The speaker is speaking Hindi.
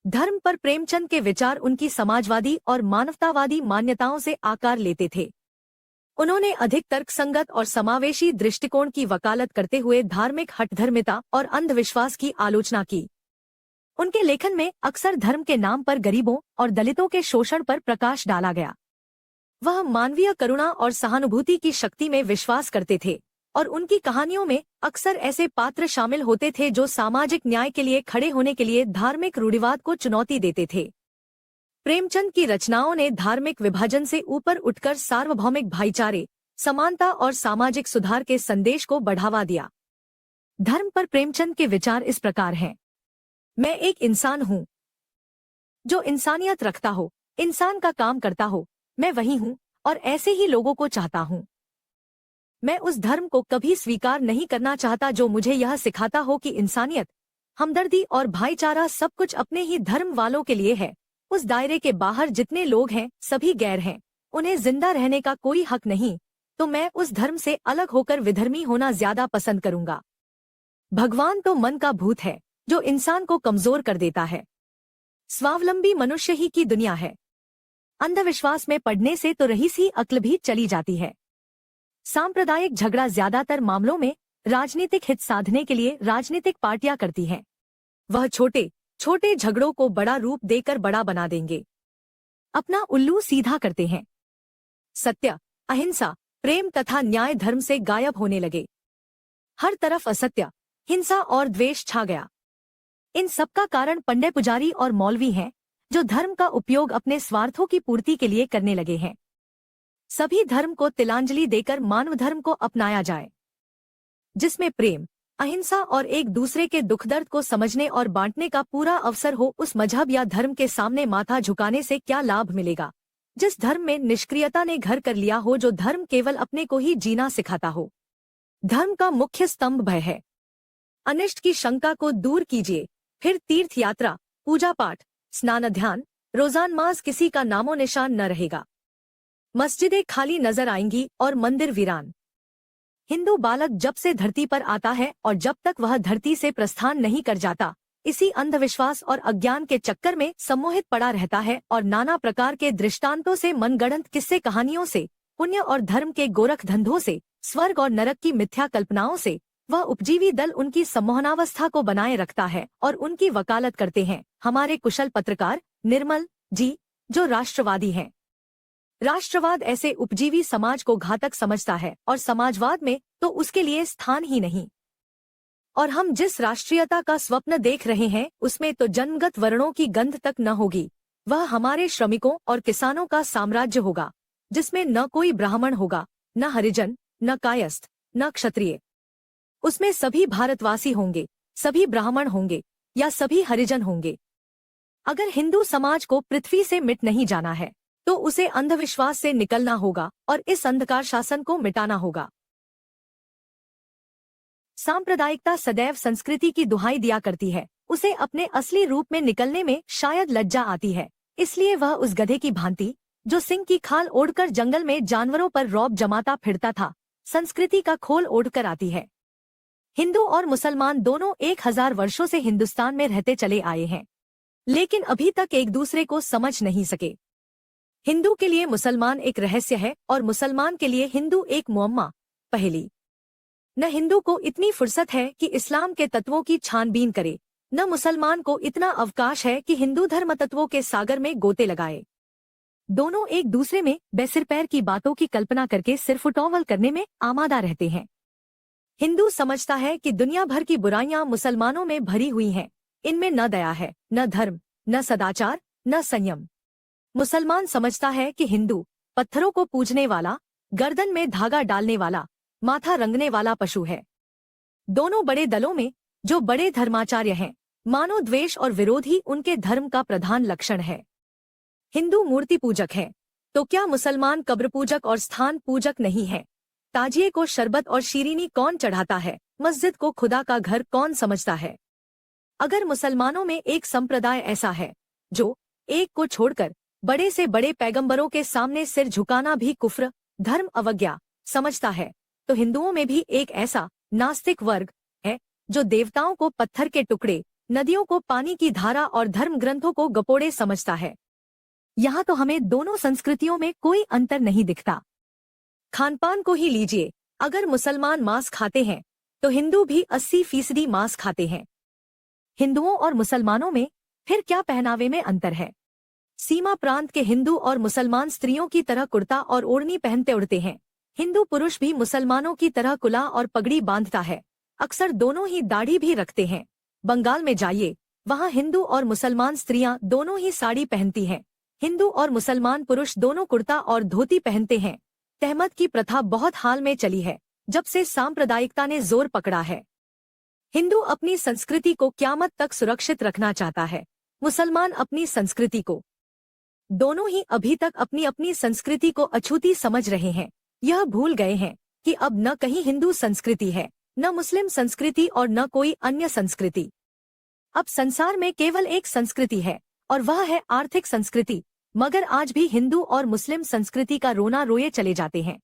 धर्म पर प्रेमचंद के विचार उनकी समाजवादी और मानवतावादी मान्यताओं से आकार लेते थे। उन्होंने अधिक तर्कसंगत और समावेशी दृष्टिकोण की वकालत करते हुए धार्मिक हठधर्मिता और अंधविश्वास की आलोचना की। उनके लेखन में अक्सर धर्म के नाम पर गरीबों और दलितों के शोषण पर प्रकाश डाला गया। वह मानवीय करुणा और सहानुभूति की शक्ति में विश्वास करते थे और उनकी कहानियों में अक्सर ऐसे पात्र शामिल होते थे जो सामाजिक न्याय के लिए खड़े होने के लिए धार्मिक रूढ़िवाद को चुनौती देते थे। प्रेमचंद की रचनाओं ने धार्मिक विभाजन से ऊपर उठकर सार्वभौमिक भाईचारे, समानता और सामाजिक सुधार के संदेश को बढ़ावा दिया। धर्म पर प्रेमचंद के विचार इस प्रकार हैं। मैं एक इंसान हूँ जो इंसानियत रखता हो, इंसान का काम करता हो। मैं वही हूँ और ऐसे ही लोगों को चाहता हूँ। मैं उस धर्म को कभी स्वीकार नहीं करना चाहता जो मुझे यह सिखाता हो कि इंसानियत, हमदर्दी और भाईचारा सब कुछ अपने ही धर्म वालों के लिए है। उस दायरे के बाहर जितने लोग हैं सभी गैर हैं, उन्हें जिंदा रहने का कोई हक नहीं। तो मैं उस धर्म से अलग होकर विधर्मी होना ज्यादा पसंद करूंगा। भगवान तो मन का भूत है जो इंसान को कमजोर कर देता है। स्वावलंबी मनुष्य ही की दुनिया है। अंधविश्वास में पड़ने से तो रही सी अक्ल भी चली जाती है। सांप्रदायिक झगड़ा ज्यादातर मामलों में राजनीतिक हित साधने के लिए राजनीतिक पार्टियां करती हैं। वह छोटे छोटे झगड़ों को बड़ा रूप देकर बड़ा बना देंगे, अपना उल्लू सीधा करते हैं। सत्य, अहिंसा, प्रेम तथा न्याय धर्म से गायब होने लगे। हर तरफ असत्य, हिंसा और द्वेष छा गया। इन सबका कारण पंडे पुजारी और मौलवी हैं जो धर्म का उपयोग अपने स्वार्थों की पूर्ति के लिए करने लगे हैं। सभी धर्म को तिलांजलि देकर मानव धर्म को अपनाया जाए, जिसमें प्रेम, अहिंसा और एक दूसरे के दुख दर्द को समझने और बांटने का पूरा अवसर हो। उस मजहब या धर्म के सामने माथा झुकाने से क्या लाभ मिलेगा जिस धर्म में निष्क्रियता ने घर कर लिया हो, जो धर्म केवल अपने को ही जीना सिखाता हो। धर्म का मुख्य स्तंभ भय है। अनिष्ट की शंका को दूर कीजिए, फिर तीर्थ यात्रा, पूजा पाठ, स्नान ध्यान, रोजानमाज किसी का नामो निशान न रहेगा। मस्जिदें खाली नजर आएंगी और मंदिर वीरान। हिंदू बालक जब से धरती पर आता है और जब तक वह धरती से प्रस्थान नहीं कर जाता, इसी अंधविश्वास और अज्ञान के चक्कर में सम्मोहित पड़ा रहता है और नाना प्रकार के दृष्टांतों से, मनगढ़ंत किस्से कहानियों से, पुण्य और धर्म के गोरख धंधों से, स्वर्ग और नरक की मिथ्या कल्पनाओं से वह उपजीवी दल उनकी सम्मोहनावस्था को बनाए रखता है और उनकी वकालत करते हैं हमारे कुशल पत्रकार निर्मल जी, जो राष्ट्रवादी हैं। राष्ट्रवाद ऐसे उपजीवी समाज को घातक समझता है और समाजवाद में तो उसके लिए स्थान ही नहीं। और हम जिस राष्ट्रीयता का स्वप्न देख रहे हैं उसमें तो जन्मगत वर्णों की गंध तक न होगी। वह हमारे श्रमिकों और किसानों का साम्राज्य होगा, जिसमें न कोई ब्राह्मण होगा, न हरिजन, न कायस्थ, न क्षत्रिय। उसमें सभी भारतवासी होंगे, सभी ब्राह्मण होंगे या सभी हरिजन होंगे। अगर हिंदू समाज को पृथ्वी से मिट नहीं जाना है तो उसे अंधविश्वास से निकलना होगा और इस अंधकार शासन को मिटाना होगा। सांप्रदायिकता सदैव संस्कृति की दुहाई दिया करती है। उसे अपने असली रूप में निकलने में शायद लज्जा आती है, इसलिए वह उस गधे की भांति जो सिंह की खाल ओढ़कर जंगल में जानवरों पर रौब जमाता फिरता था, संस्कृति का खोल ओढ़कर आती है। हिंदू और मुसलमान दोनों 1000 वर्षों से हिंदुस्तान में रहते चले आए हैं, लेकिन अभी तक एक दूसरे को समझ नहीं सके। हिंदू के लिए मुसलमान एक रहस्य है और मुसलमान के लिए हिंदू एक मुअम्मा, पहेली। न हिंदू को इतनी फुर्सत है कि इस्लाम के तत्वों की छानबीन करे, न मुसलमान को इतना अवकाश है कि हिंदू धर्म तत्वों के सागर में गोते लगाए। दोनों एक दूसरे में बेसिरपैर की बातों की कल्पना करके सिरफुटौवल करने में आमादा रहते हैं। हिंदू समझता है कि दुनिया भर की बुराइयां मुसलमानों में भरी हुई हैं, इनमें न दया है, न धर्म, न सदाचार, न संयम। मुसलमान समझता है कि हिंदू पत्थरों को पूजने वाला, गर्दन में धागा डालने वाला, माथा रंगने वाला पशु है। दोनों बड़े दलों में जो बड़े धर्माचार्य हैं, मानो द्वेष और विरोध ही उनके धर्म का प्रधान लक्षण है। हिंदू मूर्ति पूजक है, तो क्या मुसलमान कब्र पूजक और स्थान पूजक नहीं है? ताजिए को शरबत और शीरीनी कौन चढ़ाता है? मस्जिद को खुदा का घर कौन समझता है? अगर मुसलमानों में एक संप्रदाय ऐसा है जो एक को छोड़कर बड़े से बड़े पैगंबरों के सामने सिर झुकाना भी कुफ्र, धर्म अवज्ञा समझता है, तो हिंदुओं में भी एक ऐसा नास्तिक वर्ग है जो देवताओं को पत्थर के टुकड़े, नदियों को पानी की धारा और धर्म ग्रंथों को गपोड़े समझता है। यहाँ तो हमें दोनों संस्कृतियों में कोई अंतर नहीं दिखता। खानपान को ही लीजिए, अगर मुसलमान मांस खाते हैं तो हिंदू भी 80% मांस खाते हैं। हिंदुओं और मुसलमानों में फिर क्या पहनावे में अंतर है? सीमा प्रांत के हिंदू और मुसलमान स्त्रियों की तरह कुर्ता और ओढ़नी पहनते उड़ते हैं। हिंदू पुरुष भी मुसलमानों की तरह कुला और पगड़ी बांधता है। अक्सर दोनों ही दाढ़ी भी रखते हैं। बंगाल में जाइए, वहाँ हिंदू और मुसलमान स्त्रियां दोनों ही साड़ी पहनती हैं। हिंदू और मुसलमान पुरुष दोनों कुर्ता और धोती पहनते हैं। तहमत की प्रथा बहुत हाल में चली है, जब से सांप्रदायिकता ने जोर पकड़ा है। हिंदू अपनी संस्कृति को क़यामत तक सुरक्षित रखना चाहता है, मुसलमान अपनी संस्कृति को। दोनों ही अभी तक अपनी अपनी संस्कृति को अछूती समझ रहे हैं। यह भूल गए हैं कि अब न कहीं हिंदू संस्कृति है, न मुस्लिम संस्कृति और न कोई अन्य संस्कृति। अब संसार में केवल एक संस्कृति है और वह है आर्थिक संस्कृति। मगर आज भी हिंदू और मुस्लिम संस्कृति का रोना रोए चले जाते हैं।